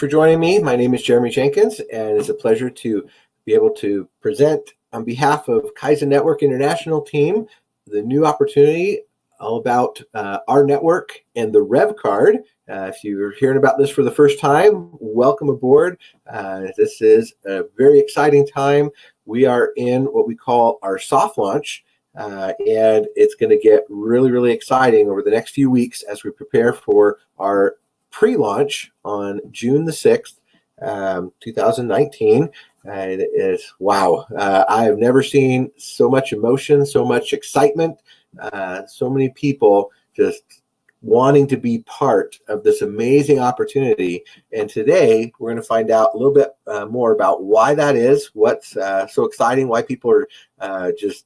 for joining me. My name is Jeremy Jenkins, and it's a pleasure to be able to present on behalf of Kaizen Network International team the new opportunity all about our network and the REVV card. If you're hearing about this for the first time, welcome aboard. This is a very exciting time. We are in what we call our soft launch, and it's going to get really, really exciting over the next few weeks as we prepare for our pre-launch on June the 6th, 2019. And it is, wow, I have never seen so much emotion, so much excitement, so many people just wanting to be part of this amazing opportunity. And today we're going to find out a little bit more about why that is, what's so exciting, why people are just,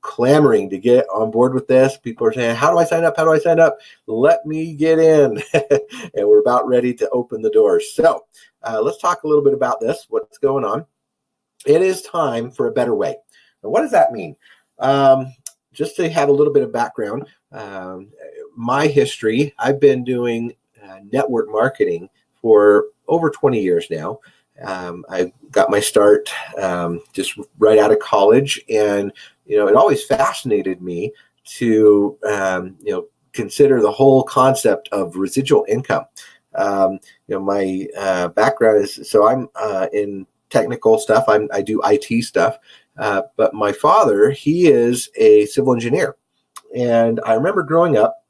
clamoring to get on board with this. People are saying, how do I sign up? How do I sign up? Let me get in. And we're about ready to open the doors. So let's talk a little bit about this, what's going on. It is time for a better way. Now, what does that mean? Just to have a little bit of background, my history, I've been doing network marketing for over 20 years now. I got my start just right out of college, and it always fascinated me to consider the whole concept of residual income. My background is, so I'm in technical stuff. I do IT stuff, but my father, he is a civil engineer, and I remember growing up.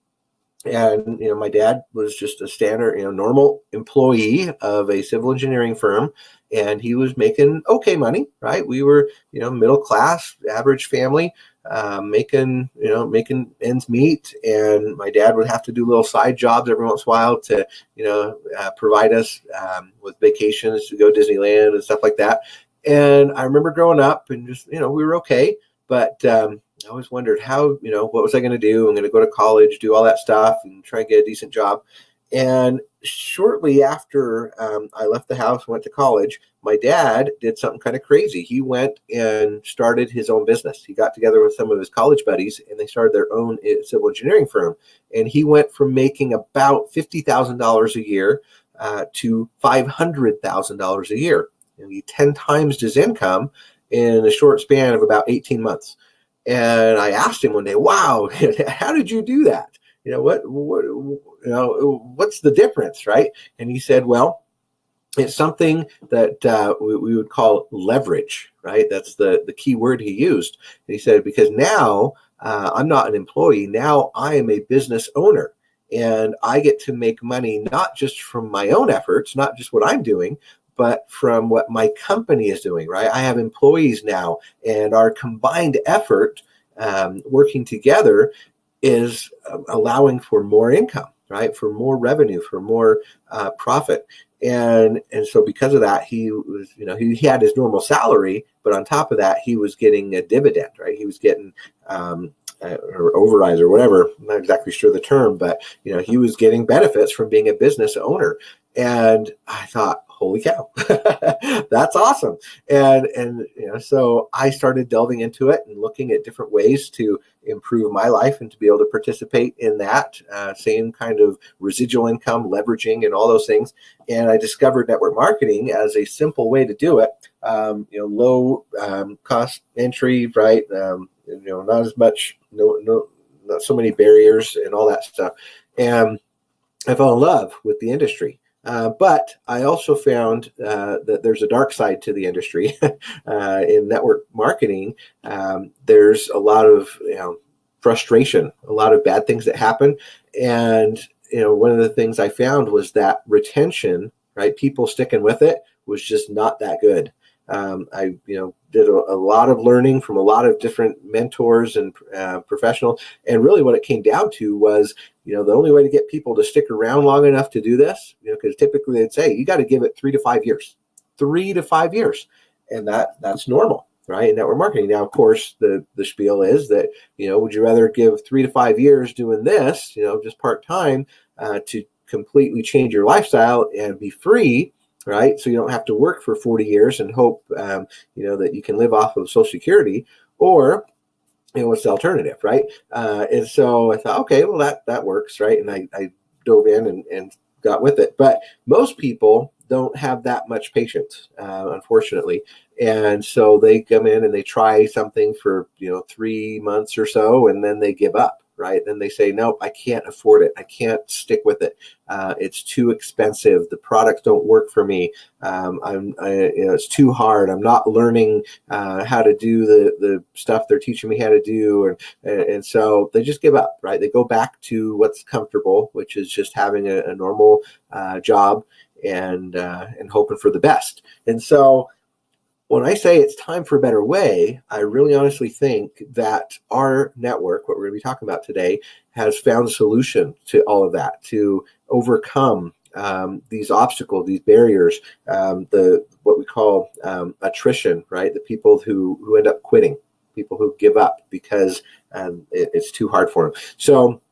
And, my dad was just a standard, normal employee of a civil engineering firm, and he was making okay money, right? We were, middle class, average family, making ends meet. And my dad would have to do little side jobs every once in a while to, provide us with vacations to go to Disneyland and stuff like that. And I remember growing up and just, we were okay, but I always wondered how, what was I going to do? I'm going to go to college, do all that stuff, and try and get a decent job. And shortly after I left the house, went to college, my dad did something kind of crazy. He went and started his own business. He got together with some of his college buddies, and they started their own civil engineering firm. And he went from making about $50,000 a year to $500,000 a year. And he 10 times his income in a short span of about 18 months. And I asked him one day, wow, how did you do that? What's the difference, right? And he said, well, it's something that we would call leverage, right? That's the key word he used. And he said, because now I'm not an employee. Now I am a business owner, and I get to make money not just from my own efforts, not just what I'm doing, but from what my company is doing, right? I have employees now, and our combined effort working together is allowing for more income, right? For more revenue, for more profit. And so because of that, he was, he had his normal salary, but on top of that, he was getting a dividend, right? He was getting or overrides or whatever. I'm not exactly sure the term, but he was getting benefits from being a business owner. And I thought, holy cow, that's awesome. And so I started delving into it and looking at different ways to improve my life and to be able to participate in that same kind of residual income, leveraging, and all those things. And I discovered network marketing as a simple way to do it. Low cost entry, right? Not as much, not so many barriers and all that stuff. And I fell in love with the industry. But I also found that there's a dark side to the industry in network marketing. There's a lot of frustration, a lot of bad things that happen. And one of the things I found was that retention, right? People sticking with it was just not that good. I did a lot of learning from a lot of different mentors and professionals. And really what it came down to was, the only way to get people to stick around long enough to do this, because typically they'd say, you got to give it 3 to 5 years, 3 to 5 years. And that's normal, right? In network marketing. Now, of course, the spiel is that, would you rather give 3 to 5 years doing this, just part-time to completely change your lifestyle and be free, right? So you don't have to work for 40 years and hope, that you can live off of Social Security, or, what's the alternative, right? And so I thought, okay, well, that works, right? And I dove in and got with it. But most people don't have that much patience, unfortunately. And so they come in and they try something for 3 months or so, and then they give up. Right? Then they say, nope, I can't afford it. I can't stick with it. It's too expensive. The products don't work for me. It's too hard. I'm not learning how to do the stuff they're teaching me how to do. And so they just give up, right? They go back to what's comfortable, which is just having a normal job and hoping for the best. And so when I say it's time for a better way, I really honestly think that our network, what we're going to be talking about today, has found a solution to all of that, to overcome these obstacles, these barriers, what we call attrition, right? The people who end up quitting, people who give up because it's too hard for them. So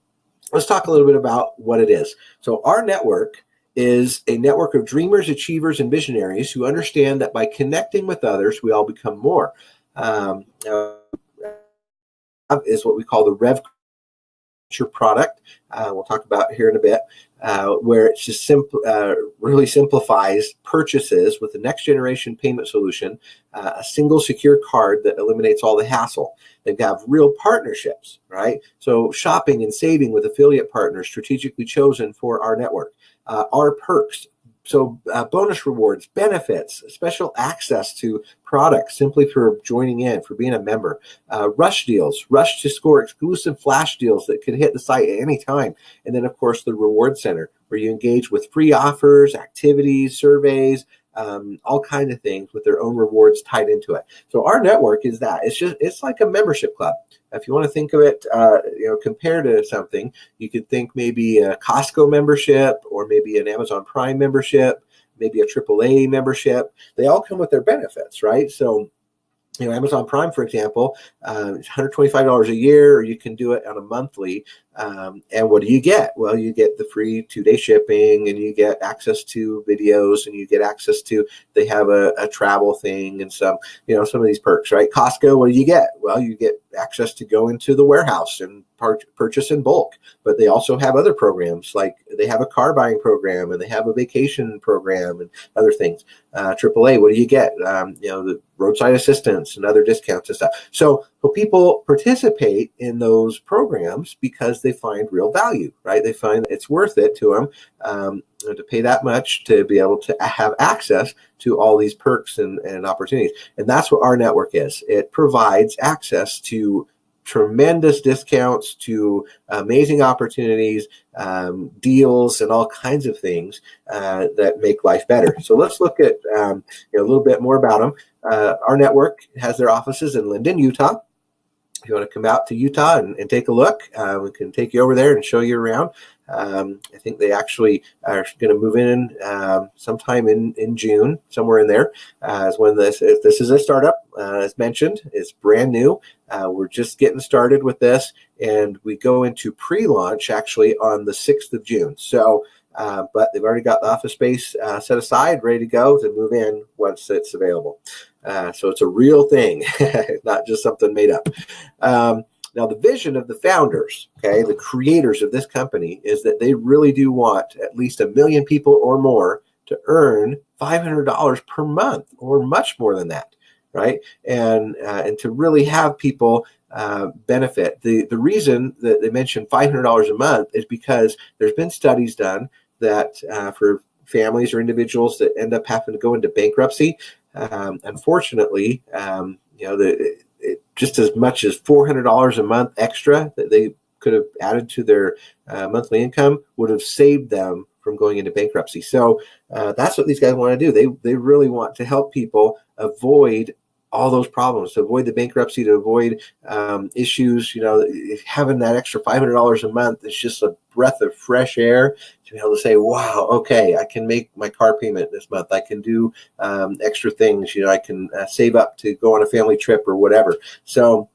let's talk a little bit about what it is. So our network is a network of dreamers, achievers, and visionaries who understand that by connecting with others, we all become more. Is what we call the REVV product. We'll talk about here in a bit, where it just really simplifies purchases with the next generation payment solution, a single secure card that eliminates all the hassle. They have real partnerships, right? So shopping and saving with affiliate partners strategically chosen for our network. Our perks, so bonus rewards, benefits, special access to products simply for joining in, for being a member. Rush deals, rush to score exclusive flash deals that could hit the site at any time. And then, of course, the reward center, where you engage with free offers, activities, surveys, all kinds of things with their own rewards tied into it. So our network is that. It's like a membership club. If you want to think of it, compared to something, you could think maybe a Costco membership, or maybe an Amazon Prime membership, maybe a AAA membership. They all come with their benefits, right? So Amazon Prime, for example, it's $125 a year, or you can do it on a monthly. And what do you get? Well, you get the free 2-day shipping, and you get access to videos, and you get access to, they have a travel thing and some of these perks, right? Costco, what do you get? Well, you get access to go into the warehouse and purchase in bulk. But they also have other programs, like they have a car buying program, and they have a vacation program and other things. AAA, what do you get? The roadside assistance and other discounts and stuff. So people participate in those programs because they find real value, right? They find it's worth it to them to pay that much to be able to have access to all these perks and opportunities. And that's what our network is. It provides access to tremendous discounts, to amazing opportunities, deals, and all kinds of things that make life better. So let's look at a little bit more about them. Our network has their offices in Linden, Utah. If you want to come out to Utah and take a look, we can take you over there and show you around. I think they actually are going to move in sometime in June, somewhere in there. Is when this is a startup, as mentioned. It's brand new. We're just getting started with this, and we go into pre-launch actually on the 6th of June. So, but they've already got the office space set aside, ready to go to move in once it's available. So it's a real thing, not just something made up. Now, the vision of the founders, the creators of this company, is that they really do want at least 1 million people or more to earn $500 per month, or much more than that, right? And to really have people benefit. The reason that they mention $500 a month is because there's been studies done that for families or individuals that end up having to go into bankruptcy, unfortunately, just as much as $400 a month extra that they could have added to their monthly income would have saved them from going into bankruptcy. So that's what these guys want to do. They really want to help people avoid all those problems, to avoid the bankruptcy, to avoid issues. Having that extra $500 a month is just a breath of fresh air to be able to say, wow, okay, I can make my car payment this month. I can do extra things. I can save up to go on a family trip or whatever. So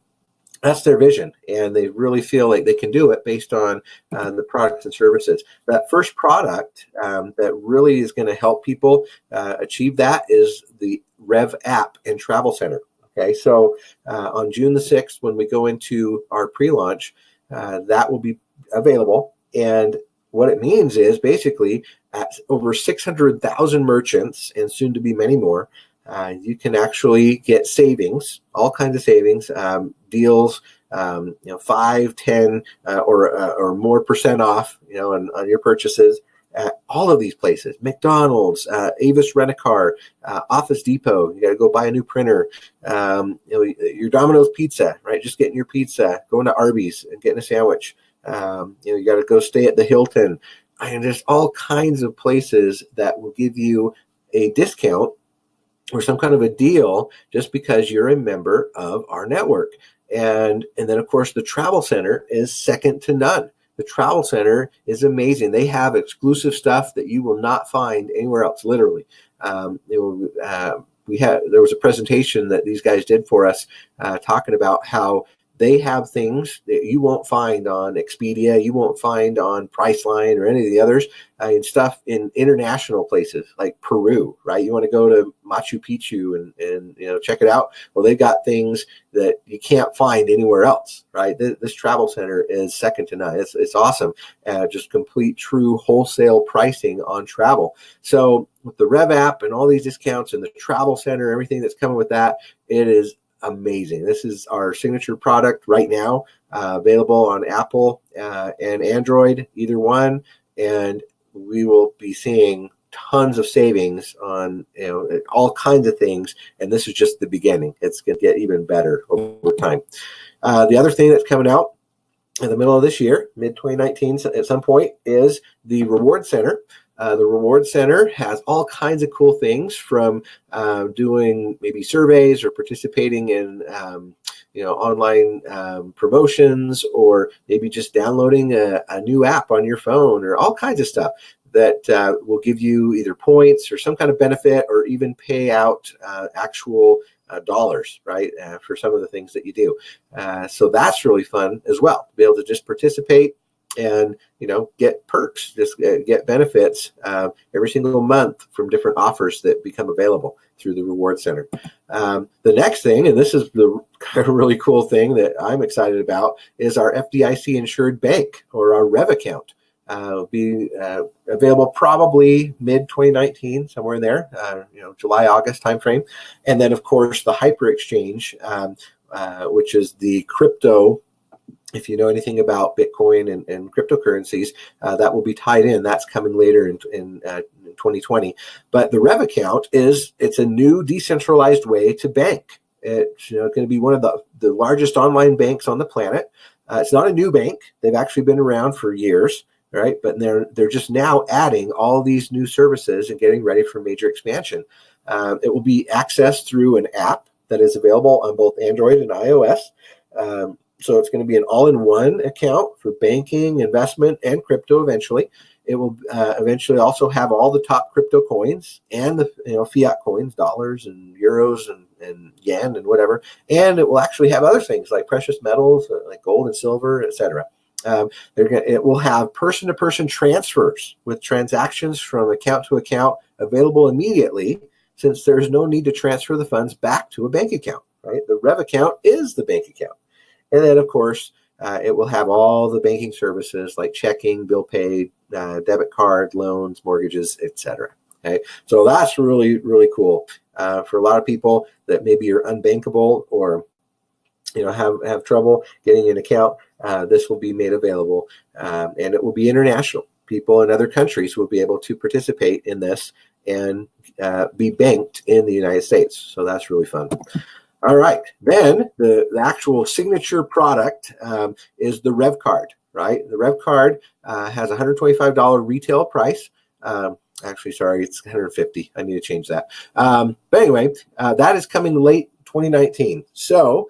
that's their vision, and they really feel like they can do it based on the products and services. That first product that really is going to help people achieve that is the REVV app and travel center. Okay, so on June the 6th, when we go into our pre-launch, that will be available. And what it means is basically at over 600,000 merchants and soon to be many more, you can actually get savings, all kinds of savings, deals, 5, 10, or more percent off, on your purchases at all of these places: McDonald's, Avis Rent-A-Car, Office Depot. You got to go buy a new printer. Your Domino's Pizza, right? Just getting your pizza, going to Arby's and getting a sandwich. You got to go stay at the Hilton. And there's all kinds of places that will give you a discount or some kind of a deal just because you're a member of our network. And then, of course, the Travel Center is second to none. The Travel Center is amazing. They have exclusive stuff that you will not find anywhere else, literally. There was a presentation that these guys did for us talking about how they have things that you won't find on Expedia, you won't find on Priceline or any of the others, and stuff in international places like Peru, right? You want to go to Machu Picchu and check it out. Well, they've got things that you can't find anywhere else, right? This Travel Center is second to none. It's awesome. Just complete, true wholesale pricing on travel. So with the Rev app and all these discounts and the Travel Center, everything that's coming with that, it is amazing. This is our signature product right now, available on Apple and Android, either one, and we will be seeing tons of savings on all kinds of things, and this is just the beginning. It's going to get even better over time. The other thing that's coming out in the middle of this year, mid-2019 at some point, is the Reward Center. The Reward Center has all kinds of cool things, from doing maybe surveys or participating in online promotions, or maybe just downloading a new app on your phone, or all kinds of stuff that will give you either points or some kind of benefit, or even pay out actual dollars, right, for some of the things that you do. So that's really fun as well, to be able to just participate and get perks, just get benefits every single month from different offers that become available through the Reward Center. The next thing, and this is the kind of really cool thing that I'm excited about, is our FDIC insured bank, or our REV account. Will be available probably mid-2019, somewhere in there, July, August timeframe. And then, of course, the Hyper Exchange, which is the crypto. If you know anything about Bitcoin and cryptocurrencies, that will be tied in. That's coming later in 2020. But the Rev account it's a new decentralized way to bank. It's going to be one of the largest online banks on the planet. It's not a new bank. They've actually been around for years, right? But they're just now adding all these new services and getting ready for major expansion. It will be accessed through an app that is available on both Android and iOS. So it's going to be an all-in-one account for banking, investment, and crypto eventually. It will eventually also have all the top crypto coins and the fiat coins, dollars and euros and yen and whatever. And it will actually have other things like precious metals, like gold and silver, etc. It will have person-to-person transfers with transactions from account to account available immediately, since there's no need to transfer the funds back to a bank account, right? The Rev account is the bank account. And then, of course, it will have all the banking services like checking, bill pay, debit card, loans, mortgages, etc. Okay, so that's really, really cool for a lot of people that maybe are unbankable or have trouble getting an account. This will be made available, and it will be international. People in other countries will be able to participate in this and be banked in the United States. So that's really fun. All right, then the actual signature product is the Rev card, right? The Rev card has a $125 retail price. Actually, sorry, it's $150. I need to change that. But anyway, that is coming late 2019. So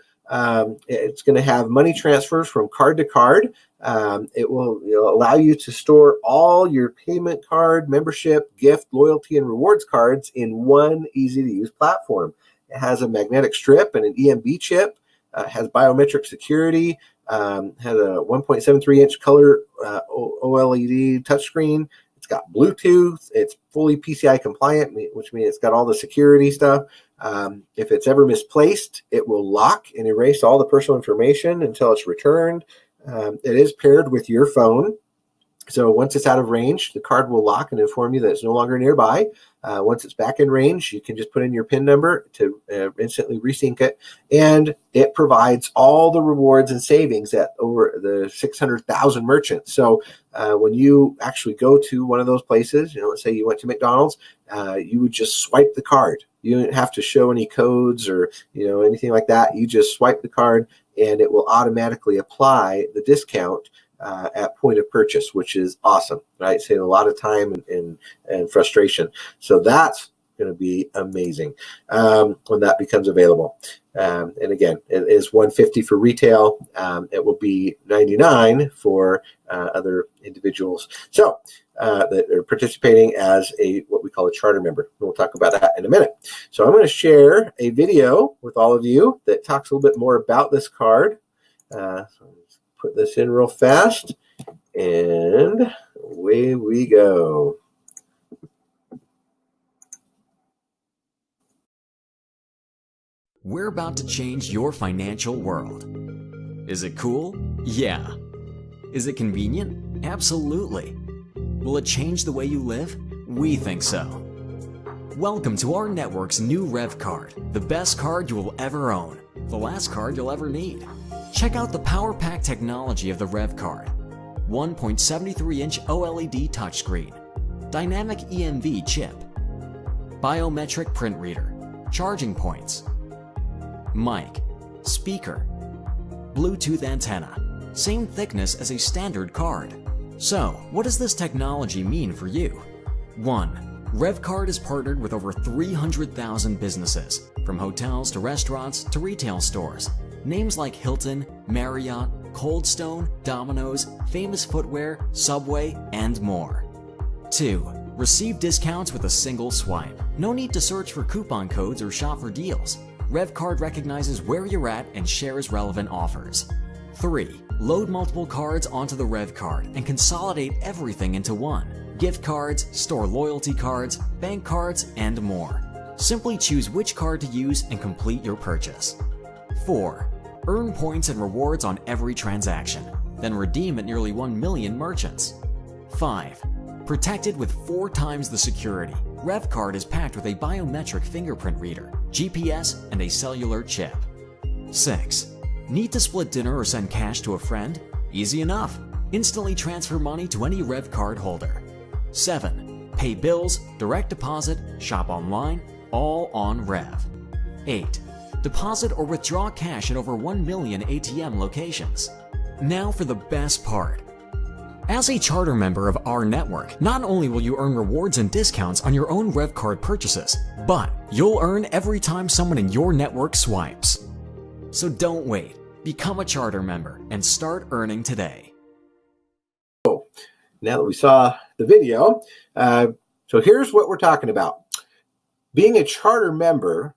it's going to have money transfers from card to card. It will allow you to store all your payment card, membership, gift, loyalty, and rewards cards in one easy-to-use platform. It has a magnetic strip and an EMB chip, has biometric security, has a 1.73-inch color OLED touchscreen. It's got Bluetooth. It's fully PCI compliant, which means it's got all the security stuff. If it's ever misplaced, it will lock and erase all the personal information until it's returned. It is paired with your phone. So once it's out of range, the card will lock and inform you that it's no longer nearby. Once it's back in range, you can just put in your PIN number to instantly resync it. And it provides all the rewards and savings at over the 600,000 merchants. So when you actually go to one of those places, let's say you went to McDonald's, you would just swipe the card. You didn't have to show any codes or anything like that. You just swipe the card and it will automatically apply the discount at point of purchase, which is awesome, right? Saving a lot of time and frustration. So that's going to be amazing when that becomes available. And again, it is $150 for retail. It will be $99 for other individuals. So that are participating as what we call a charter member. We'll talk about that in a minute. So I'm going to share a video with all of you that talks a little bit more about this card. So put this in real fast, and away we go. We're about to change your financial world. Is it cool? Yeah. Is it convenient? Absolutely. Will it change the way you live? We think so. Welcome to our network's new REV card, the best card you will ever own, the last card you'll ever need. Check out the power pack technology of the REV card. 1.73-inch OLED touchscreen, dynamic EMV chip, biometric print reader, charging points, mic, speaker, Bluetooth antenna, same thickness as a standard card. So, what does this technology mean for you? 1. REV card is partnered with over 300,000 businesses, from hotels to restaurants to retail stores. Names like Hilton, Marriott, Cold Stone, Domino's, Famous Footwear, Subway, and more. 2. Receive discounts with a single swipe. No need to search for coupon codes or shop for deals. REV card recognizes where you're at and shares relevant offers. 3. Load multiple cards onto the REV card and consolidate everything into one. Gift cards, store loyalty cards, bank cards, and more. Simply choose which card to use and complete your purchase. 4. Earn points and rewards on every transaction, then redeem at nearly 1 million merchants. 5. Protected with 4 times the security, REV card is packed with a biometric fingerprint reader, GPS, and a cellular chip. 6. Need to split dinner or send cash to a friend? Easy enough. Instantly transfer money to any REV card holder. 7. Pay bills, direct deposit, shop online, all on REV. 8. Deposit or withdraw cash at over 1 million ATM locations. Now for the best part. As a charter member of our network, not only will you earn rewards and discounts on your own REV card purchases, but you'll earn every time someone in your network swipes. So don't wait. Become a charter member and start earning today. Now that we saw the video, so here's what we're talking about. Being a charter member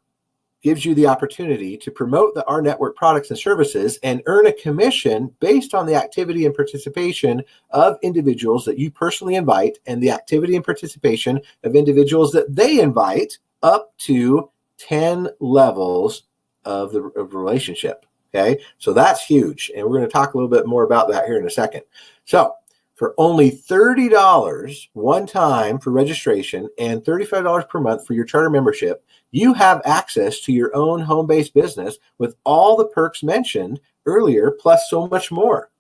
gives you the opportunity to promote our network products and services and earn a commission based on the activity and participation of individuals that you personally invite and the activity and participation of individuals that they invite up to 10 levels of the relationship. Okay, so that's huge. And we're going to talk a little bit more about that here in a second. So for only $30 one time for registration and $35 per month for your charter membership, you have access to your own home-based business with all the perks mentioned earlier, plus so much more.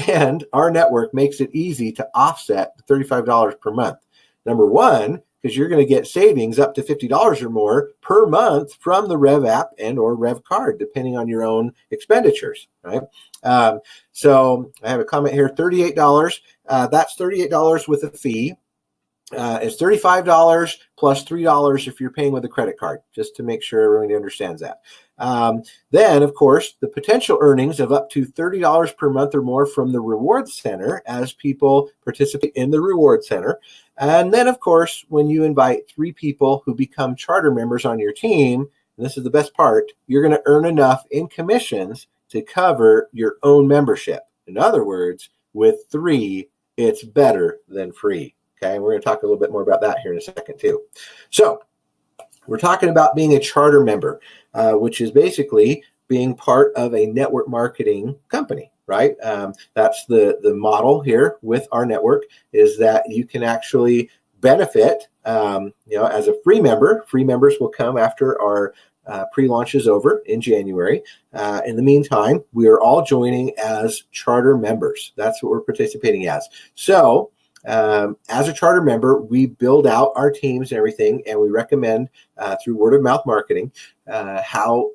And our network makes it easy to offset the $35 per month. Number one, because you're going to get savings up to $50 or more per month from the REV app and or REV card, depending on your own expenditures, right? So I have a comment here, $38. That's $38 with a fee. It's $35 plus $3 if you're paying with a credit card, just to make sure everybody understands that. Then, of course, the potential earnings of up to $30 per month or more from the Reward Center as people participate in the Reward Center. And then, of course, when you invite 3 people who become charter members on your team, and this is the best part, you're going to earn enough in commissions to cover your own membership. In other words, with 3, it's better than free. Okay, we're going to talk a little bit more about that here in a second too. So we're talking about being a charter member, which is basically being part of a network marketing company. right? That's the model here with our network, is that you can actually benefit, as a free member. Free members will come after our pre-launch is over in January. In the meantime, we are all joining as charter members. That's what we're participating as. So as a charter member, we build out our teams and everything, and we recommend through word of mouth marketing how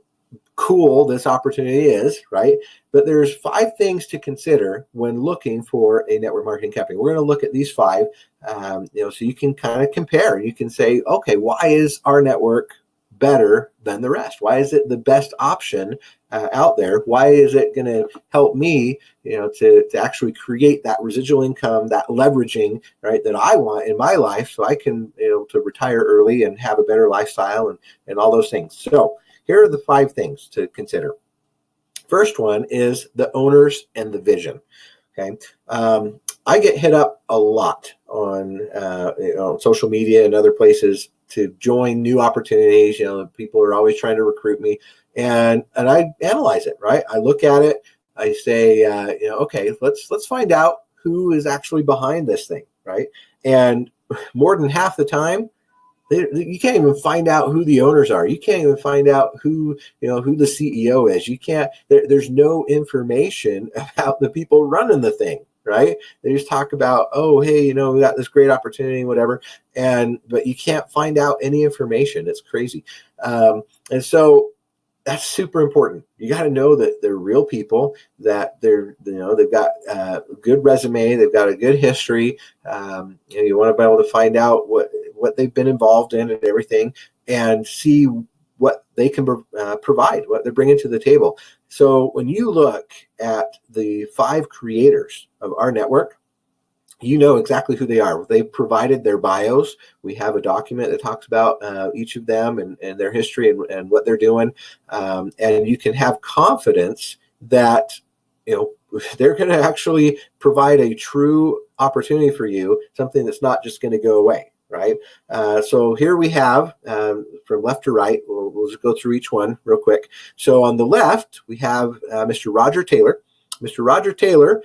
cool this opportunity is, right? But there's 5 things to consider when looking for a network marketing company. We're going to look at these 5, so you can kind of compare. You can say, okay, why is our network better than the rest? Why is it the best option out there? Why is it going to help me, to actually create that residual income, that leveraging, right, that I want in my life, so I can, to retire early and have a better lifestyle and all those things. So here are the 5 things to consider. First one is the owners and the vision. Okay. I get hit up a lot on social media and other places to join new opportunities. People are always trying to recruit me, and I analyze it, right? I look at it. I say, okay, let's find out who is actually behind this thing, right? And more than half the time, you can't even find out who the owners are. You can't even find out who the CEO is. You can't. There's no information about the people running the thing, right? They just talk about, oh, hey, we got this great opportunity, whatever, but you can't find out any information. It's crazy, and so that's super important. You got to know that they're real people, that they've got a good resume, they've got a good history. You want to be able to find out what they've been involved in and everything, and see what they can provide, what they're bringing to the table. So when you look at the 5 creators of our network, you know exactly who they are. They've provided their bios. We have a document that talks about each of them and their history and what they're doing. And you can have confidence that, they're going to actually provide a true opportunity for you, something that's not just going to go away, right? So here we have, from left to right, we'll just go through each one real quick. So on the left, we have Mr. Roger Taylor. Mr. Roger Taylor,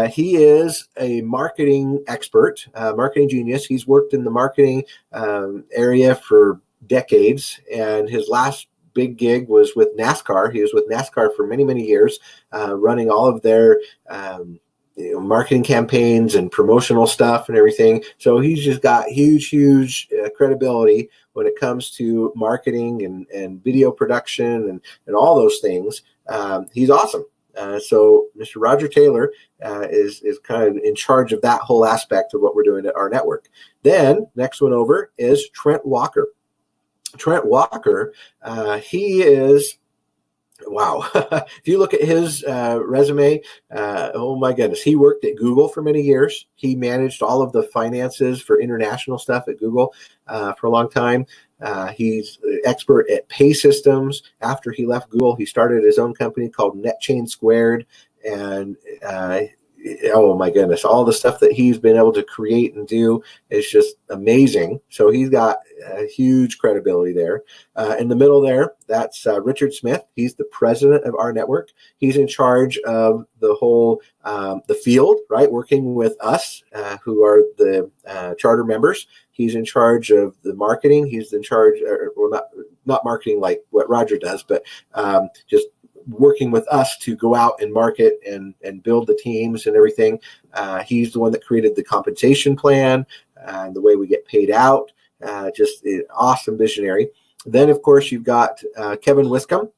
he is a marketing expert, marketing genius. He's worked in the marketing area for decades, and his last big gig was with NASCAR. He was with NASCAR for many, many years, running all of their marketing campaigns and promotional stuff and everything. So he's just got huge credibility when it comes to marketing and video production and all those things. He's awesome. So Mr. Roger Taylor is kind of in charge of that whole aspect of what we're doing at our network. Then next one over is Trent Walker. Trent Walker, he is, wow. If you look at his resume, oh my goodness, he worked at Google for many years. He managed all of the finances for international stuff at Google for a long time. He's an expert at pay systems. After he left Google, he started his own company called NetChain Squared. And oh my goodness, all the stuff that he's been able to create and do is just amazing. So he's got huge credibility there. In the middle there, that's Richard Smith. He's the president of our network. He's in charge of the whole, the field, right? Working with us, who are the charter members. He's in charge of the marketing. He's in charge, or not marketing like what Roger does, but just working with us to go out and market and build the teams and everything. He's the one that created the compensation plan and the way we get paid out. Just an awesome visionary. Then, of course, you've got Kevin Wiscombe.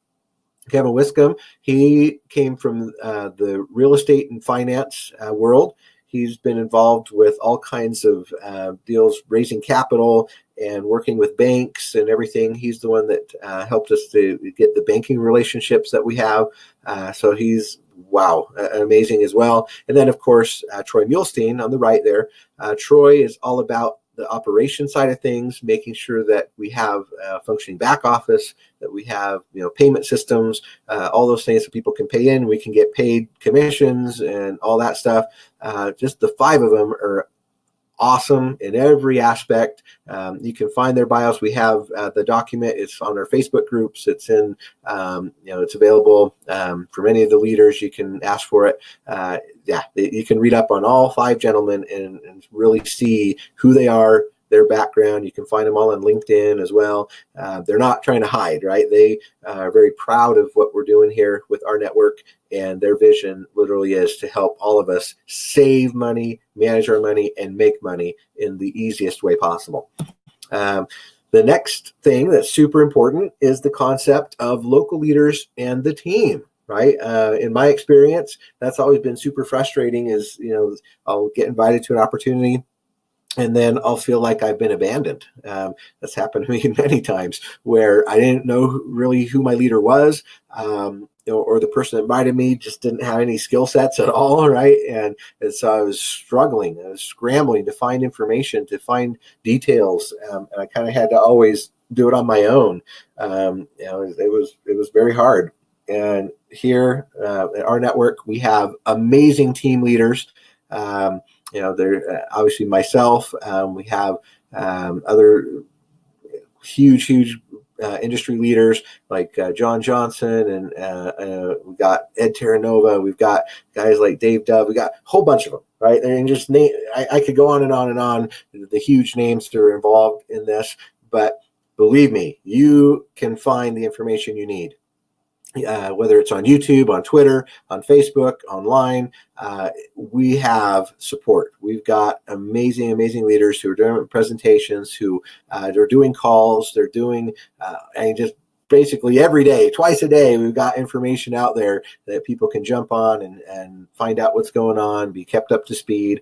Kevin Wiscombe, he came from the real estate and finance world. He's been involved with all kinds of deals, raising capital and working with banks and everything. He's the one that helped us to get the banking relationships that we have. So he's, wow, amazing as well. And then, of course, Troy Muhlstein on the right there. Troy is all about the operation side of things, making sure that we have a functioning back office, that we have, payment systems, all those things that people can pay in. We can get paid commissions and all that stuff. Just the 5 of them are awesome in every aspect. You can find their bios. We have the document. It's on our Facebook groups. It's in, it's available for many of the leaders. You can ask for it. You can read up on all 5 gentlemen and really see who they are, their background. You can find them all on LinkedIn as well. They're not trying to hide, right? They are very proud of what we're doing here with our network, and their vision literally is to help all of us save money, manage our money, and make money in the easiest way possible. The next thing that's super important is the concept of local leaders and the team. Right. In my experience, that's always been super frustrating is, I'll get invited to an opportunity and then I'll feel like I've been abandoned. That's happened to me many times where I didn't know really who my leader was, or the person that invited me just didn't have any skill sets at all, right? And so I was struggling. I was scrambling to find information, to find details, and I kind of had to always do it on my own. It was very hard. And here at our network, we have amazing team leaders. They're obviously myself. We have other huge industry leaders like John Johnson, and we've got Ed Terranova. We've got guys like Dave Dove. We got a whole bunch of them, right? And just I could go on and on and on. The huge names that are involved in this, but believe me, you can find the information you need. Whether it's on YouTube, on Twitter, on Facebook, online, we have support. We've got amazing leaders who are doing presentations, who they're doing calls, they're doing, and just basically every day, twice a day, we've got information out there that people can jump on and find out what's going on, be kept up to speed.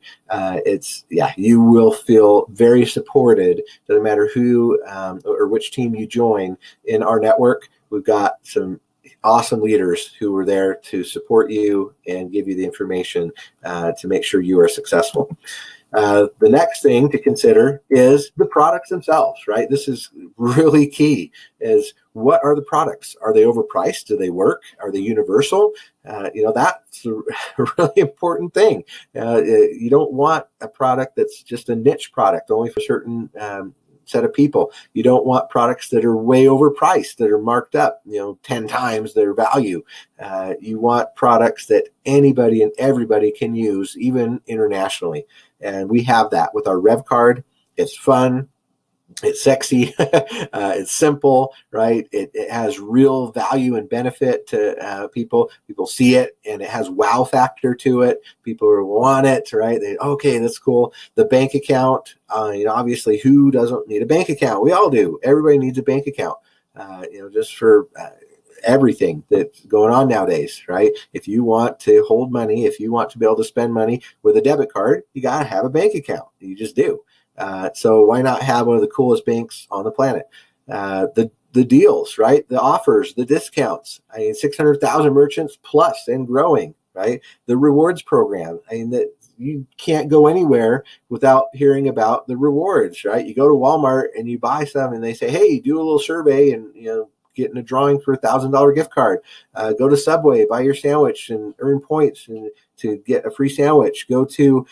You will feel very supported, doesn't matter who or which team you join in our network. We've got some awesome leaders who are there to support you and give you the information to make sure you are successful. The next thing to consider is the products themselves, right? This is really key, is what are the products? Are they overpriced? Do they work? Are they universal? That's a really important thing. You don't want a product that's just a niche product only for certain set of people. You don't want products that are way overpriced, that are marked up, 10 times their value. You want products that anybody and everybody can use, even internationally. And we have that with our Rev card. It's fun. It's sexy. It's simple, right? It has real value and benefit to people. People see it, and it has wow factor to it. People want it, right? Okay, that's cool. The bank account, obviously, who doesn't need a bank account? We all do. Everybody needs a bank account, just for everything that's going on nowadays, right? If you want to hold money, if you want to be able to spend money with a debit card, you got to have a bank account. You just do. So why not have one of the coolest banks on the planet? The deals, right? The offers, the discounts. 600,000 merchants plus and growing, right? The rewards program. That you can't go anywhere without hearing about the rewards, right? You go to Walmart and you buy some, and they say, "Hey, do a little survey and get in a drawing for $1,000 gift card." Go to Subway, buy your sandwich, and earn points to get a free sandwich. Go to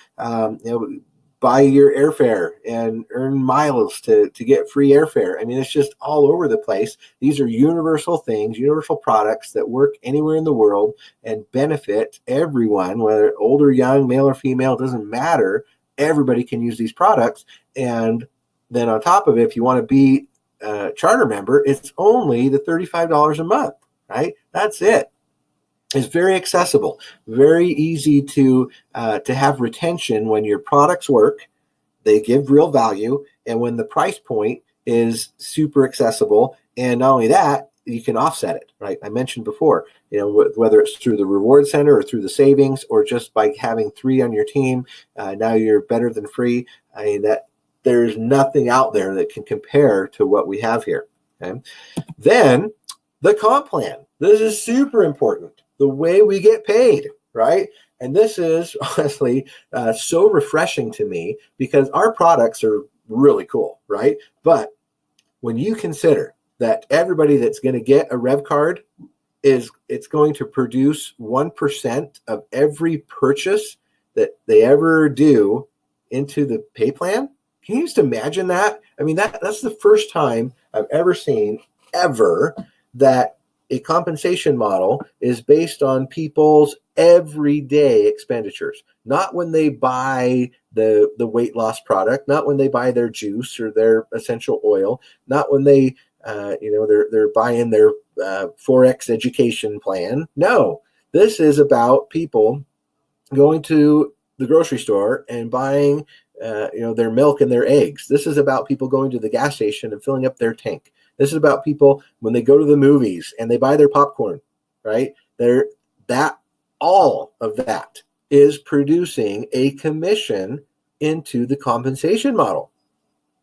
buy your airfare and earn miles to get free airfare. It's just all over the place. These are universal things, universal products that work anywhere in the world and benefit everyone, whether old or young, male or female, doesn't matter. Everybody can use these products. And then on top of it, if you want to be a charter member, it's only the $35 a month, right? That's it. It's very accessible, very easy to have retention when your products work, they give real value, and when the price point is super accessible. And not only that, you can offset it, right? I mentioned before, whether it's through the reward center or through the savings or just by having 3 on your team, now you're better than free. That there's nothing out there that can compare to what we have here. Okay? Then the comp plan. This is super important. The way we get paid, right? And this is honestly so refreshing to me because our products are really cool, right? But when you consider that everybody that's going to get a Rev card it's going to produce 1% of every purchase that they ever do into the pay plan. Can you just imagine that? I mean, that's the first time I've ever seen that a compensation model is based on people's everyday expenditures, not when they buy the weight loss product, not when they buy their juice or their essential oil, not when they they're buying their Forex education plan. No, this is about people going to the grocery store and buying their milk and their eggs. This is about people going to the gas station and filling up their tank. This is about people when they go to the movies and they buy their popcorn, right? All of that is producing a commission into the compensation model.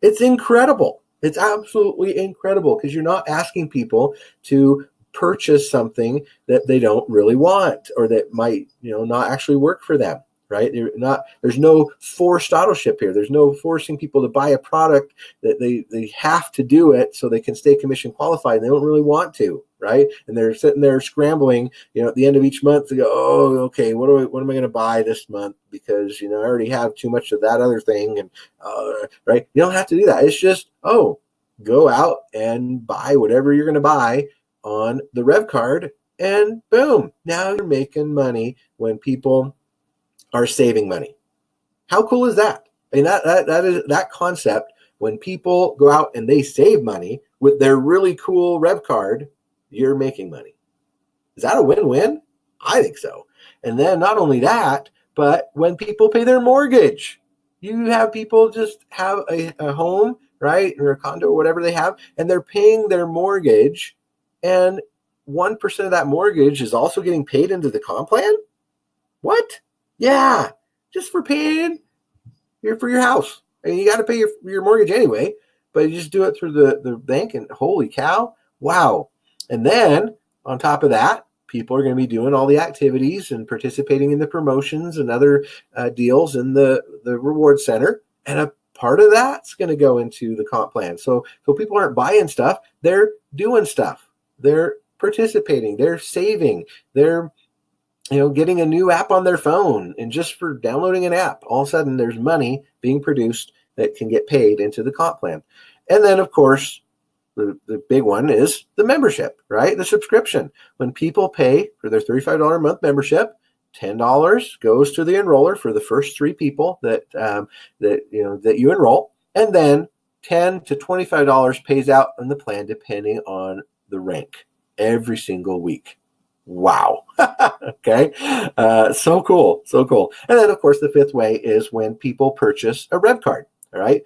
It's incredible. It's absolutely incredible because you're not asking people to purchase something that they don't really want or that might, not actually work for them, right? There's no forced autoship here. There's no forcing people to buy a product that they have to do it so they can stay commission qualified and they don't really want to, right? And they're sitting there scrambling, at the end of each month to go, oh, okay, what am I going to buy this month? Because, I already have too much of that other thing. And, right. You don't have to do that. It's just, go out and buy whatever you're going to buy on the Rev card and boom, now you're making money when people are saving money. How cool is that? I mean, that is that concept. When people go out and they save money with their really cool Rev card, you're making money. Is that a win-win? I think so. And then not only that, but when people pay their mortgage, you have people just have a home, right, or a condo or whatever they have, and they're paying their mortgage, and 1% of that mortgage is also getting paid into the comp plan? What? Yeah, just for paying for your house. I mean, you got to pay your mortgage anyway, but you just do it through the bank, and holy cow, wow. And then on top of that, people are going to be doing all the activities and participating in the promotions and other deals in the reward center. And a part of that's going to go into the comp plan. So people aren't buying stuff. They're doing stuff. They're participating. They're saving. They're getting a new app on their phone. And just for downloading an app, all of a sudden there's money being produced that can get paid into the comp plan. And then, of course, the big one is the membership, right? The subscription. When people pay for their $35 a month membership, $10 goes to the enroller for the first 3 people that you enroll, and then $10 to $25 pays out on the plan depending on the rank every single week. Wow. Okay. So cool. And then, of course, the 5th way is when people purchase a Rev card. All right.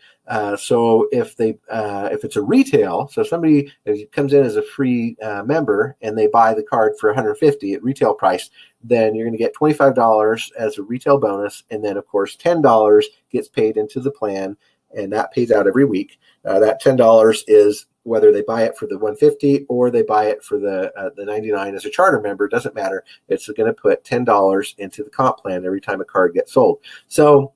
So if it's a retail, so somebody comes in as a free member and they buy the card for $150 at retail price, then you're going to get $25 as a retail bonus. And then, of course, $10 gets paid into the plan, and that pays out every week. That $10 is whether they buy it for the $150 or they buy it for the $99 as a charter member. Doesn't matter. It's going to put $10 into the comp plan every time a card gets sold. So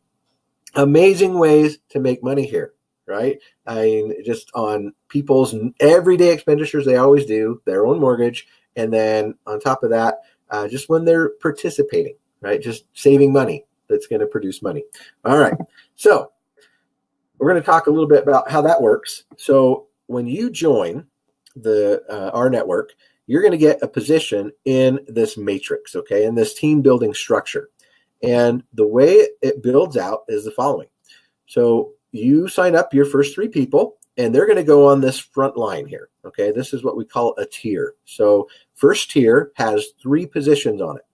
amazing ways to make money here, right? I mean, just on people's everyday expenditures, they always do, their own mortgage. And then on top of that, just when they're participating, right? Just saving money that's going to produce money. All right. So we're going to talk a little bit about how that works. So when you join our network, you're going to get a position in this matrix, okay, in this team building structure. And the way it builds out is the following. So you sign up your first 3 people, and they're going to go on this front line here. Okay, this is what we call a tier. So first tier has 3 positions on it,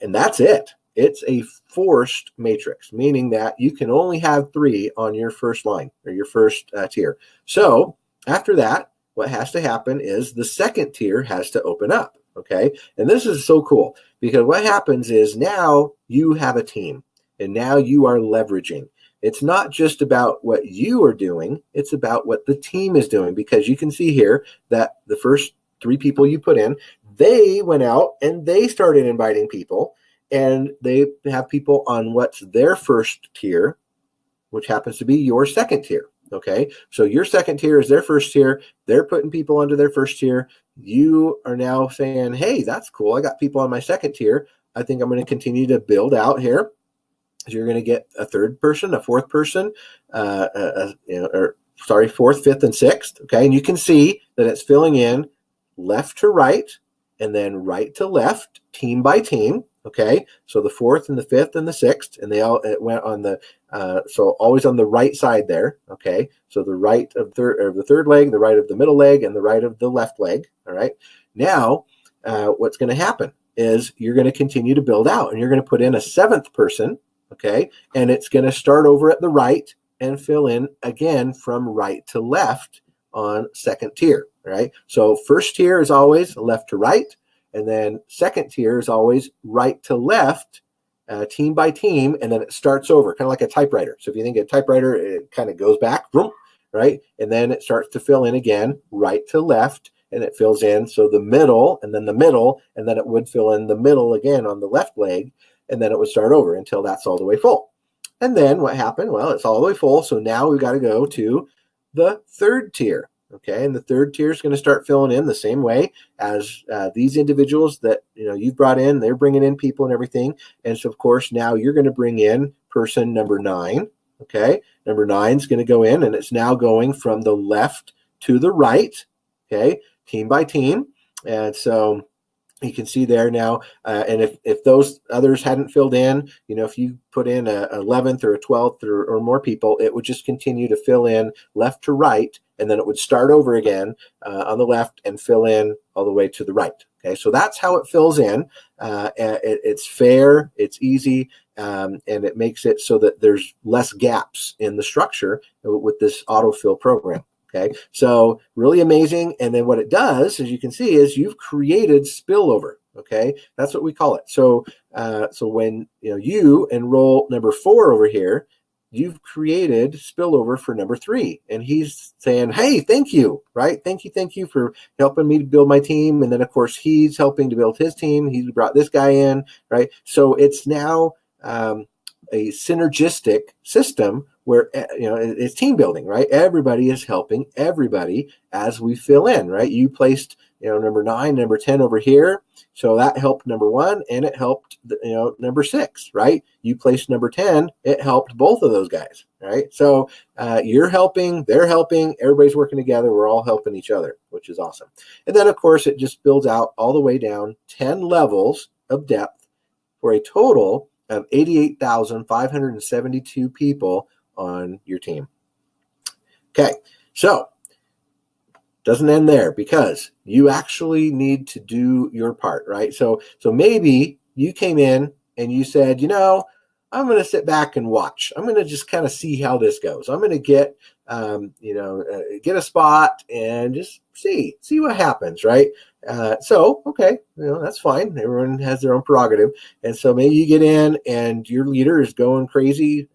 and that's it. It's a forced matrix, meaning that you can only have 3 on your first line or your first tier. So after that, what has to happen is the second tier has to open up. Okay. And this is so cool because what happens is now you have a team and now you are leveraging. It's not just about what you are doing. It's about what the team is doing, because you can see here that the first 3 people you put in, they went out and they started inviting people, and they have people on what's their first tier, which happens to be your second tier. Okay, so your second tier is their first tier. They're putting people onto their first tier. You are now saying, hey, that's cool. I got people on my second tier. I think I'm going to continue to build out here. you're going to get a third person, a fourth person, fourth, fifth, and sixth. Okay. And you can see that it's filling in left to right and then right to left, team by team. Okay. So the fourth and the fifth and the sixth, and it went on the, so always on the right side there. Okay. So the right of the third leg, the right of the middle leg, and the right of the left leg. All right. Now, what's going to happen is you're going to continue to build out, and you're going to put in a seventh person. Okay. And it's going to start over at the right and fill in again from right to left on second tier. Right. So first tier is always left to right. And then second tier is always right to left, team by team. And then it starts over, kind of like a typewriter. So if you think of a typewriter, it kind of goes back, boom, right? And then it starts to fill in again, right to left, and it fills in. So the middle, and then the middle, and then it would fill in the middle again on the left leg. And then it would start over until that's all the way full. And then what happened? Well, it's all the way full. So now we've got to go to the third tier. Okay, and the third tier is going to start filling in the same way as these individuals that you've brought in. They're bringing in people and everything, and so of course now you're going to bring in person number 9. Okay, number 9 is going to go in, and it's now going from the left to the right. Okay, team by team, and so you can see there now, and if those others hadn't filled in, if you put in a 11th or a 12th or more people, it would just continue to fill in left to right, and then it would start over again on the left and fill in all the way to the right. Okay, so that's how it fills in. It's fair, it's easy, and it makes it so that there's less gaps in the structure with this autofill program. Okay, so really amazing. And then what it does, as you can see, is you've created spillover. Okay, that's what we call it. So, when you enroll number 4 over here, you've created spillover for number 3, and he's saying, "Hey, thank you, right? Thank you for helping me to build my team." And then, of course, he's helping to build his team. He's brought this guy in, right? So it's now a synergistic system where it's team building, right? Everybody is helping everybody as we fill in, right? You placed number 9, number 10 over here, so that helped number 1, and it helped number 6, right? You placed number 10, it helped both of those guys, right? So you're helping, they're helping, everybody's working together, we're all helping each other, which is awesome. And then of course it just builds out all the way down 10 levels of depth for a total of 88,572 people on your team. Okay, so doesn't end there, because you actually need to do your part, right? So maybe you came in and you said, I'm going to sit back and watch. I'm going to just kind of see how this goes. I'm going to get a spot and just see what happens, right? Okay, that's fine. Everyone has their own prerogative. And so maybe you get in and your leader is going crazy.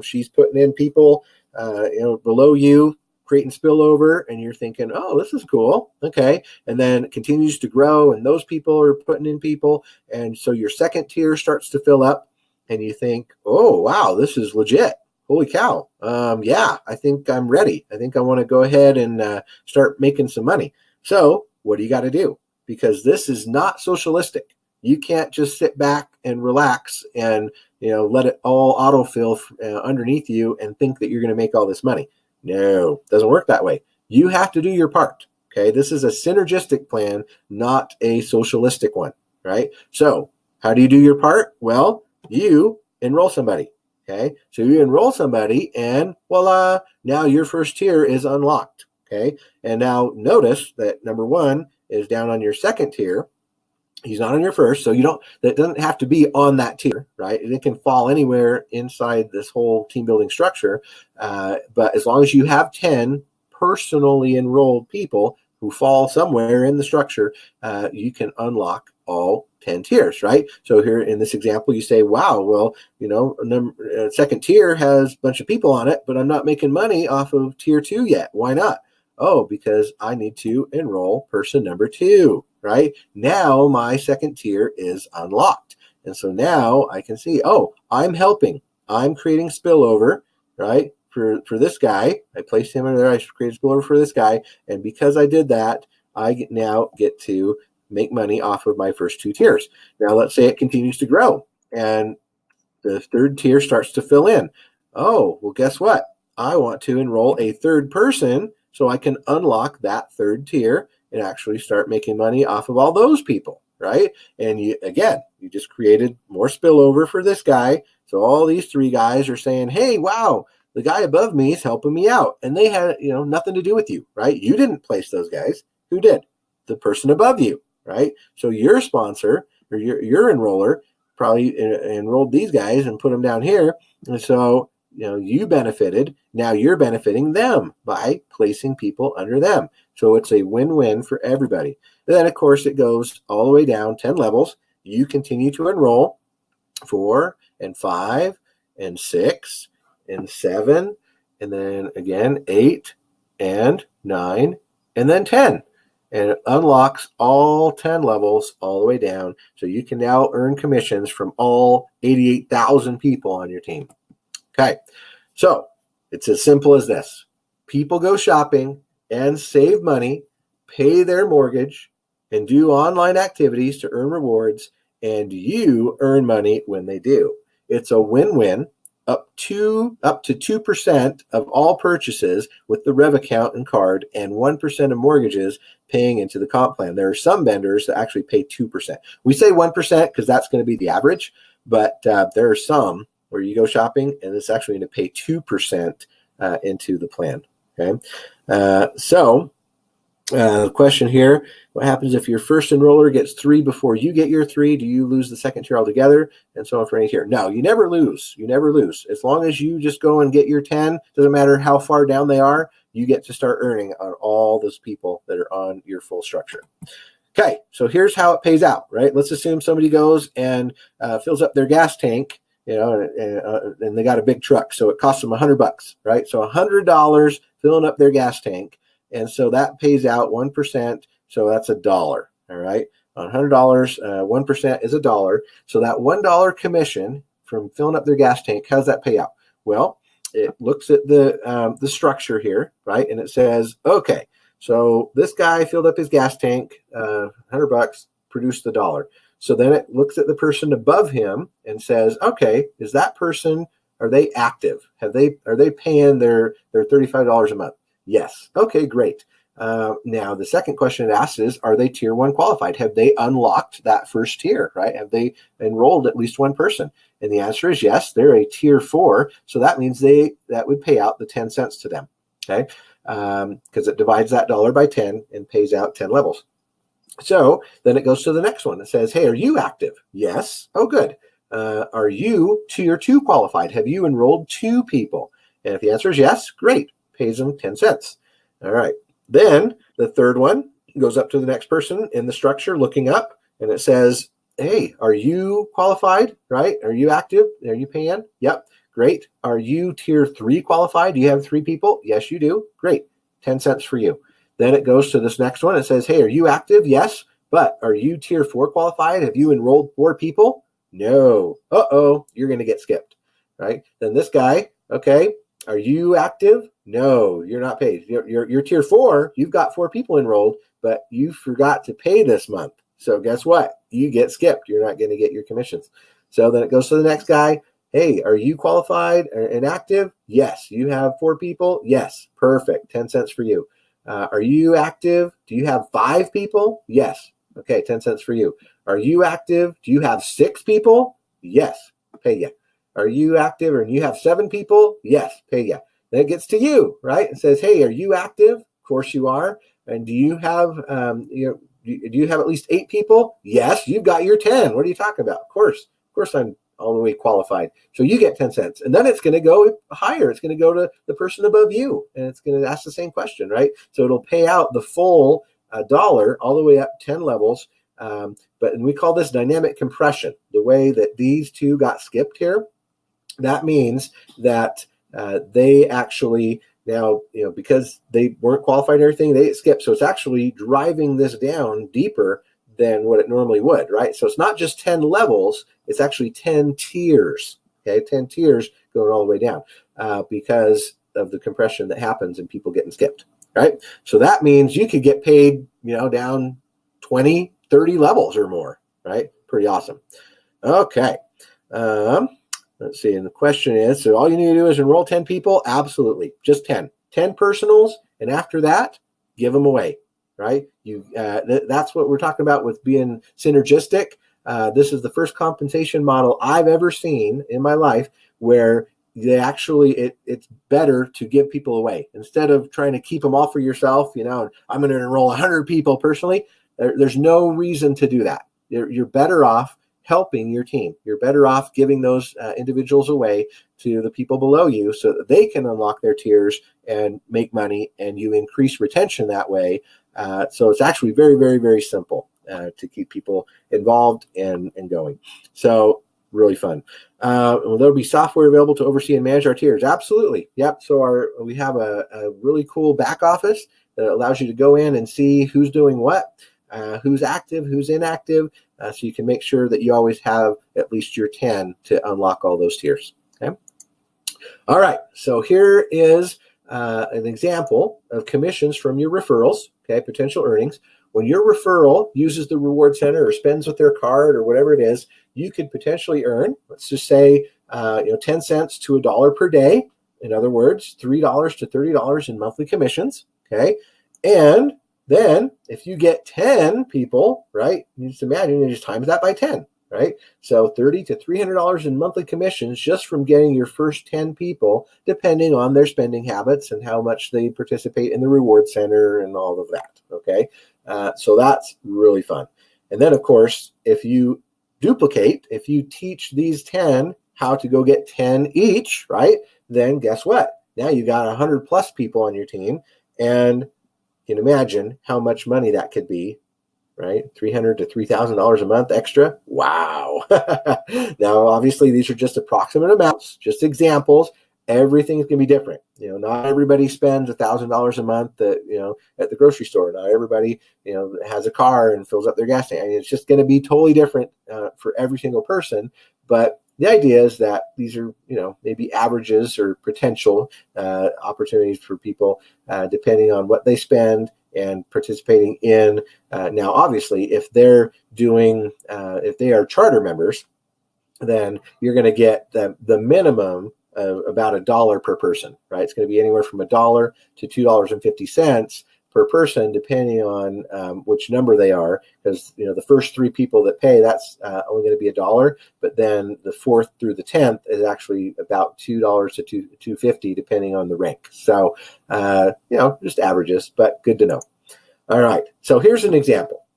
She's putting in people, below you, creating spillover, and you're thinking, oh, this is cool. Okay. And then it continues to grow, and those people are putting in people. And so your second tier starts to fill up, and you think, oh, wow, this is legit. Holy cow. Yeah, I think I'm ready. I think I want to go ahead and start making some money. So what do you got to do? Because this is not socialistic. You can't just sit back and relax and let it all autofill underneath you and think that you're going to make all this money. No, it doesn't work that way. You have to do your part. Okay, this is a synergistic plan, not a socialistic one, right? So how do you do your part? Well, you enroll somebody. Okay, so you enroll somebody, and voila, now your first tier is unlocked. Okay, and now notice that number 1 is down on your second tier. He's not on your first, so that doesn't have to be on that tier, right? It can fall anywhere inside this whole team building structure. But as long as you have 10 personally enrolled people who fall somewhere in the structure, you can unlock all 10 tiers, right? So here in this example, you say, wow, well, second tier has a bunch of people on it, but I'm not making money off of tier 2 yet. Why not? Oh, because I need to enroll person number 2, right? Now my second tier is unlocked. And so now I can see, oh, I'm helping. I'm creating spillover, right? For this guy. I placed him in there. I created spillover for this guy. And because I did that, I now get to make money off of my first 2 tiers. Now let's say it continues to grow, and the third tier starts to fill in. Oh, well, guess what? I want to enroll a third person so I can unlock that third tier and actually start making money off of all those people, right? And you just created more spillover for this guy. So all these three guys are saying, hey, wow, the guy above me is helping me out. And they had, nothing to do with you, right? You didn't place those guys. Who did? The person above you, right? So your sponsor or your enroller probably enrolled these guys and put them down here. And so, you benefited. Now you're benefiting them by placing people under them. So it's a win-win for everybody. And then, of course, it goes all the way down 10 levels. You continue to enroll 4 and 5 and 6 and 7, and then again 8 and 9, and then 10. And it unlocks all 10 levels all the way down. So you can now earn commissions from all 88,000 people on your team. Okay, so it's as simple as this. People go shopping and save money, pay their mortgage, and do online activities to earn rewards, and you earn money when they do. It's a win-win, up to 2% of all purchases with the REV account and card, and 1% of mortgages paying into the comp plan. There are some vendors that actually pay 2%. We say 1% because that's going to be the average, but there are some where you go shopping and it's actually going to pay 2% into the plan. Okay, the question here, what happens if your first enroller gets 3 before you get your 3? Do you lose the second tier altogether? And so on for any tier. No, you never lose. You never lose. As long as you just go and get your 10, doesn't matter how far down they are, you get to start earning on all those people that are on your full structure. Okay, so here's how it pays out, right? Let's assume somebody goes and fills up their gas tank, and they got a big truck, so it costs them $100, right? So $100 filling up their gas tank. And so that pays out 1%. So that's $1. All right. On $100, 1% is $1. So that $1 commission from filling up their gas tank, how does that pay out? Well, it looks at the structure here, right? And it says, okay, so this guy filled up his gas tank, $100, produced $1. So then it looks at the person above him and says, okay, is that person, are they active? Are they paying their $35 a month? Yes. Okay, great. Now, the second question it asks is, are they tier 1 qualified? Have they unlocked that first tier, right? Have they enrolled at least one person? And the answer is yes, they're a tier 4. So that means that would pay out the 10 cents to them, okay? Because it divides that dollar by 10 and pays out 10 levels. So then it goes to the next one. It says, hey, are you active? Yes. Oh, good. Are you tier 2 qualified? Have you enrolled 2 people? And if the answer is yes, great. Pays them 10 cents. All right. Then the third one goes up to the next person in the structure looking up, and it says, hey, are you qualified, right? Are you active? Are you paying? Yep. Great. Are you tier 3 qualified? Do you have 3 people? Yes, you do. Great. 10 cents for you. Then it goes to this next one. It says, hey, are you active? Yes. But are you tier 4 qualified? Have you enrolled 4 people? No. Uh-oh, you're going to get skipped, right? Then this guy, okay, are you active? No, you're not paid. You're tier 4. You've got 4 people enrolled, but you forgot to pay this month. So guess what? You get skipped. You're not going to get your commissions. So then it goes to the next guy. Hey, are you qualified and active? Yes. You have 4 people? Yes. Perfect. 10 cents for you. Are you active? Do you have 5 people? Yes. Okay, 10 cents for you. Are you active? Do you have 6 people? Yes. Pay you. Are you active and you have 7 people? Yes. Pay you. Then it gets to you, right? It says, hey, are you active? Of course you are. And do you have do you have at least 8 people? Yes. You've got your 10. What are you talking about? Of course I'm all the way qualified. So you get 10 cents. And then it's going to go higher. It's going to go to the person above you. And it's going to ask the same question, right? So it'll pay out the full $1 all the way up 10 levels. But we call this dynamic compression. The way that these two got skipped here, that means that they actually now, because they weren't qualified and everything, they get skipped. So it's actually driving this down deeper than what it normally would, right? So it's not just 10 levels, it's actually 10 tiers, okay? 10 tiers going all the way down because of the compression that happens and people getting skipped, right? So that means you could get paid, down 20, 30 levels or more, right? Pretty awesome. Okay. Let's see. And the question is, so all you need to do is enroll 10 people? Absolutely. Just 10. 10 personals. And after that, give them away, right? That's what we're talking about with being synergistic. This is the first compensation model I've ever seen in my life where it's better to give people away instead of trying to keep them all for yourself. I'm going to enroll 100 people personally. There's no reason to do that. You're better off helping your team. You're better off giving those individuals away to the people below you so that they can unlock their tiers and make money, and you increase retention that way. So it's actually very, very, very simple to keep people involved and going. So really fun. Will there be software available to oversee and manage our tiers? Absolutely. Yep. So we have a really cool back office that allows you to go in and see who's doing what, who's active, who's inactive, so you can make sure that you always have at least your 10 to unlock all those tiers. Okay. All right. So here is an example of commissions from your referrals. Okay. Potential earnings. When your referral uses the reward center or spends with their card or whatever it is, you could potentially earn, let's just say, 10 cents to $1 per day. In other words, $3 to $30 in monthly commissions. Okay. And then if you get 10 people, right, you just imagine you just times that by 10, right? So $30 to $300 in monthly commissions just from getting your first 10 people, depending on their spending habits and how much they participate in the reward center and all of that, okay? So that's really fun. And then, of course, if you teach these 10 how to go get 10 each, right, then guess what? Now you got 100 plus people on your team, and you can imagine how much money that could be, right? $300 to $3,000 a month extra. Wow. Now, obviously, these are just approximate amounts, just examples. Everything's going to be different. Not everybody spends $1,000 a month at the grocery store. Not everybody, has a car and fills up their gas tank. I mean, it's just going to be totally different for every single person. But the idea is that these are, maybe averages or potential opportunities for people depending on what they spend and participating in. Now, obviously, if they're if they are charter members, then you're going to get the minimum of about $1 per person, right? It's going to be anywhere from $1 to $2.50 per person, depending on which number they are, because the first 3 people that pay, that's only going to be $1, but then the 4th through the 10th is actually about $2 to $2.50, depending on the rank. So just averages, but good to know. All right, so here's an example.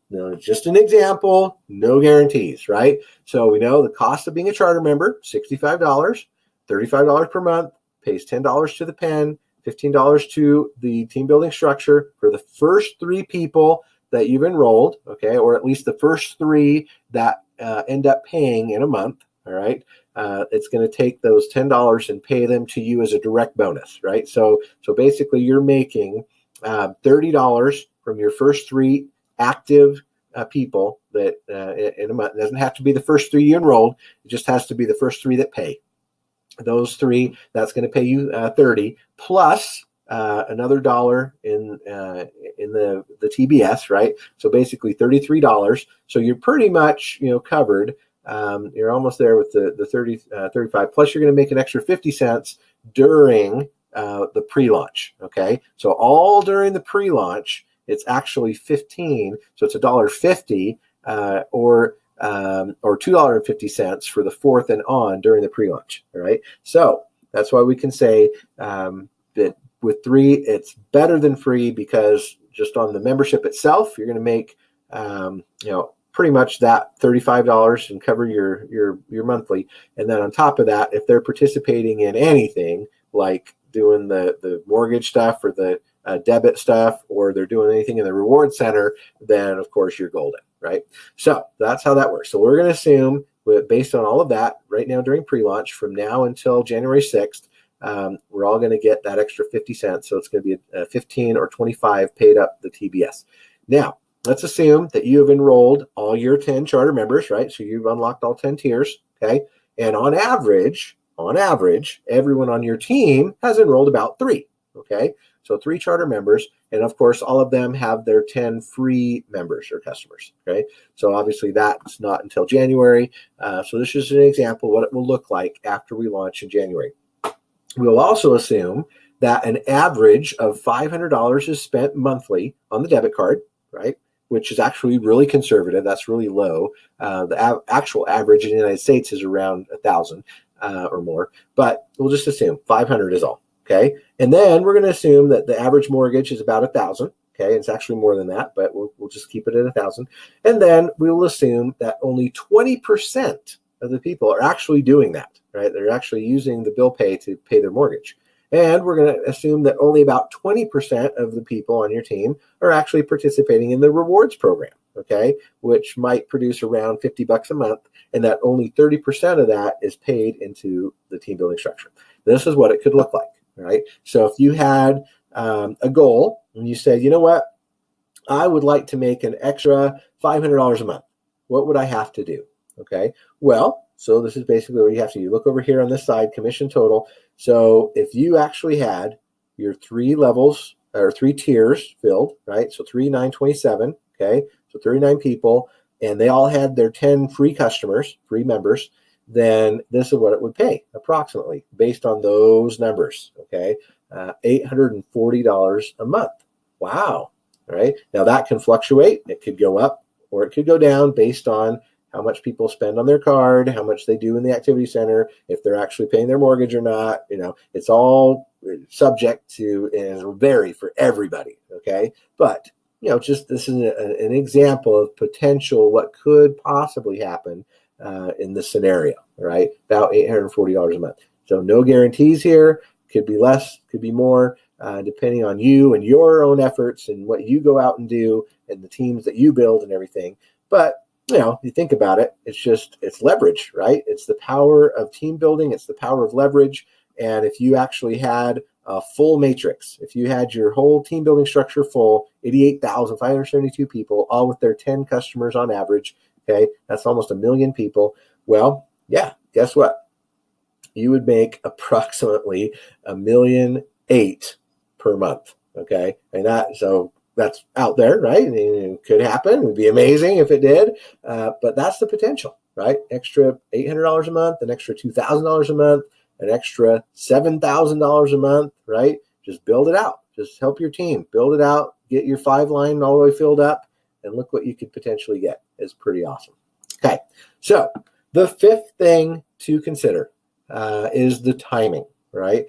Just an example, no guarantees, right? So we know the cost of being a charter member, $65, $35 per month, pays $10 to the pen, $15 to the team building structure for the first 3 people that you've enrolled, okay, or at least the first 3 that end up paying in a month, all right? It's going to take those $10 and pay them to you as a direct bonus, right? So basically you're making $30 from your first 3 active people that in a month. It doesn't have to be the first 3 you enrolled. It just has to be the first 3 that pay. Those 3, that's going to pay you 30 plus another $1 in the TBS, right? So basically $33. So you're pretty much covered. You're almost there with the 35. Plus you're going to make an extra 50 cents during the pre-launch. Okay, so all during the pre-launch, it's actually 15. So it's $1.50 or $2.50 for the 4th and on during the pre-launch. All right. So that's why we can say that with 3, it's better than free, because just on the membership itself, you're going to make, pretty much that $35 and cover your monthly. And then on top of that, if they're participating in anything like doing the mortgage stuff or the debit stuff, or they're doing anything in the reward center, then of course you're golden, right? So that's how that works. So we're going to assume, based on all of that, right now during pre-launch, from now until January 6th, we're all going to get that extra 50 cents. So it's going to be 15 or 25 paid up the TBS. Now, let's assume that you have enrolled all your 10 charter members, right? So you've unlocked all 10 tiers, okay? And on average, everyone on your team has enrolled about 3. Okay, so 3 charter members, and of course, all of them have their 10 free members or customers. Okay, so obviously that's not until January. So this is an example of what it will look like after we launch in January. We'll also assume that an average of $500 is spent monthly on the debit card, right? Which is actually really conservative. That's really low. The actual average in the United States is around 1,000 or more, but we'll just assume 500 is all. Okay, and then we're going to assume that the average mortgage is about 1,000. Okay, it's actually more than that, but we'll just keep it at 1,000. And then we will assume that only 20% of the people are actually doing that. Right, they're actually using the bill pay to pay their mortgage. And we're going to assume that only about 20% of the people on your team are actually participating in the rewards program, okay, which might produce around $50 a month, and that only 30% of that is paid into the team building structure. This is what it could look like, right? So if you had a goal and you said, you know what, I would like to make an extra $500 a month, what would I have to do? Okay, well, so this is basically what you have to do. You look over here on this side, commission total. So if you actually had your 3 levels or 3 tiers filled, right? So 3, 9, 27, okay? So 39 people, and they all had their 10 free customers, free members, then this is what it would pay approximately based on those numbers, okay? $840 a month. Wow, all right? Now that can fluctuate. It could go up or it could go down based on how much people spend on their card, how much they do in the activity center, if they're actually paying their mortgage or not. You know, it's all subject to and it'll vary for everybody. Okay, but you know, just this is an example of potential what could possibly happen in this scenario. Right, about $840 a month. So no guarantees here. Could be less, could be more, depending on you and your own efforts and what you go out and do and the teams that you build and everything. But you know, you think about it, it's leverage, right? It's the power of team building. It's the power of leverage. And if you actually had a full matrix, if you had your whole team building structure full, 88,572 people, all with their 10 customers on average, okay, that's almost 1 million people. Well, yeah, guess what? You would make approximately $1.8 million per month, okay? And that's out there, right? It could happen. It would be amazing if it did. But that's the potential, right? Extra $800 a month, an extra $2,000 a month, an extra $7,000 a month, right? Just build it out. Just help your team build it out. Get your 5 line all the way filled up, and look what you could potentially get. It's pretty awesome. Okay, so the 5th thing to consider is the timing, right?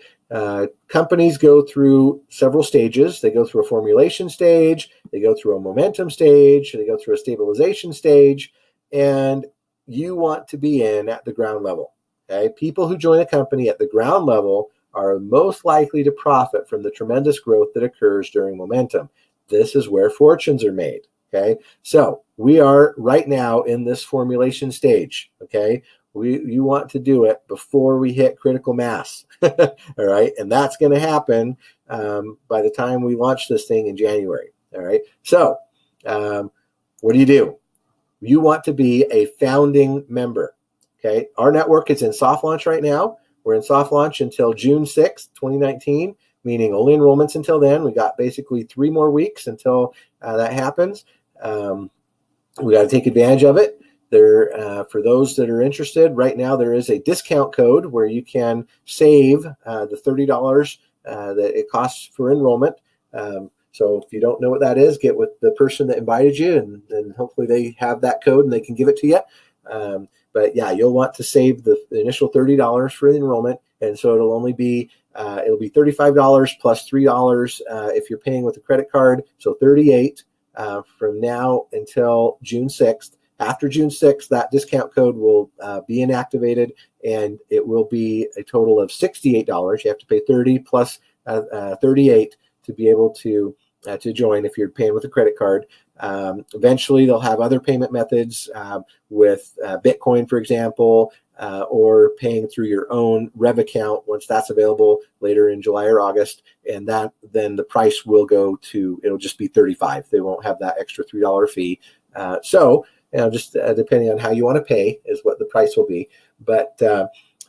Companies go through several stages. They go through a formulation stage, they go through a momentum stage, they go through a stabilization stage, and you want to be in at the ground level. Okay, people who join a company at the ground level are most likely to profit from the tremendous growth that occurs during momentum. This is where fortunes are made. Okay, so we are right now in this formulation stage. Okay, you want to do it before we hit critical mass. All right, and that's going to happen by the time we launch this thing in January. All right, so what do? You want to be a founding member. Okay, our network is in soft launch right now. We're in soft launch until June 6th, 2019, meaning only enrollments until then. We got basically 3 more weeks until that happens. We got to take advantage of it. There, for those that are interested, right now there is a discount code where you can save the $30 that it costs for enrollment. So if you don't know what that is, get with the person that invited you, and hopefully they have that code and they can give it to you. But yeah, you'll want to save the initial $30 for the enrollment, and so it'll only be $35 plus $3 if you're paying with a credit card, so $38 from now until June 6th. After June 6th, that discount code will be inactivated, and it will be a total of $68. You have to pay $30 plus $38 to be able to join if you're paying with a credit card. Eventually, they'll have other payment methods with Bitcoin, for example, or paying through your own REVV account once that's available later in July or August. And then the price will go to, it'll just be $35. They won't have that extra $3 fee. So just depending on how you want to pay is what the price will be. But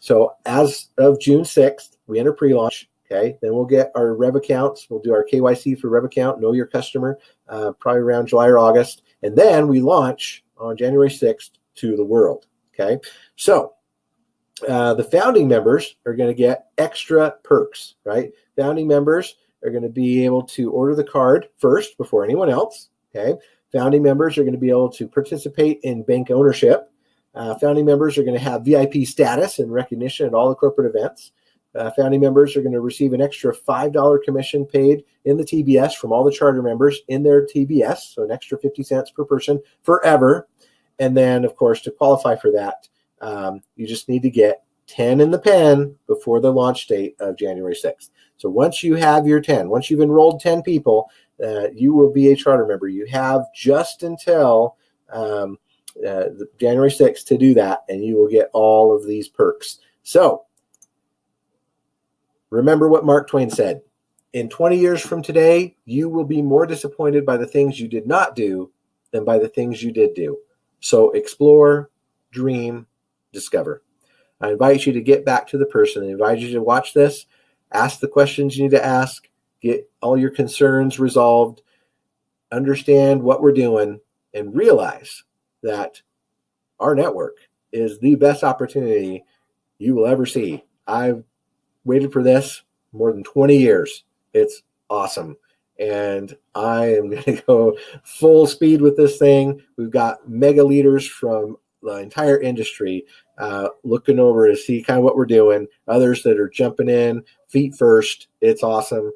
so as of June 6th, we enter pre-launch. Okay, then we'll get our Rev accounts. We'll do our KYC for Rev account, know your customer, probably around July or August. And then we launch on January 6th to the world. Okay, so the founding members are going to get extra perks, right? Founding members are going to be able to order the card first before anyone else. Okay, founding members are going to be able to participate in bank ownership. Founding members are going to have VIP status and recognition at all the corporate events. Founding members are going to receive an extra $5 commission paid in the TBS from all the charter members in their TBS, so an extra 50 cents per person forever. And then, of course, to qualify for that, you just need to get 10 in the pen before the launch date of January 6th. So once you have your 10, once you've enrolled 10 people, you will be a charter member. You have just until January 6th to do that, and you will get all of these perks. So remember what Mark Twain said. In 20 years from today, you will be more disappointed by the things you did not do than by the things you did do. So explore, dream, discover. I invite you to get back to the person. I invite you to watch this, ask the questions you need to ask, get all your concerns resolved, understand what we're doing, and realize that our network is the best opportunity you will ever see. I've waited for this more than 20 years. It's awesome. And I am going to go full speed with this thing. We've got mega leaders from the entire industry looking over to see kind of what we're doing. Others that are jumping in feet first. It's awesome.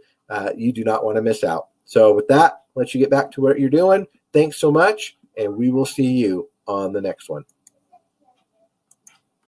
You do not want to miss out. So with that, let you get back to what you're doing. Thanks so much. And we will see you on the next one.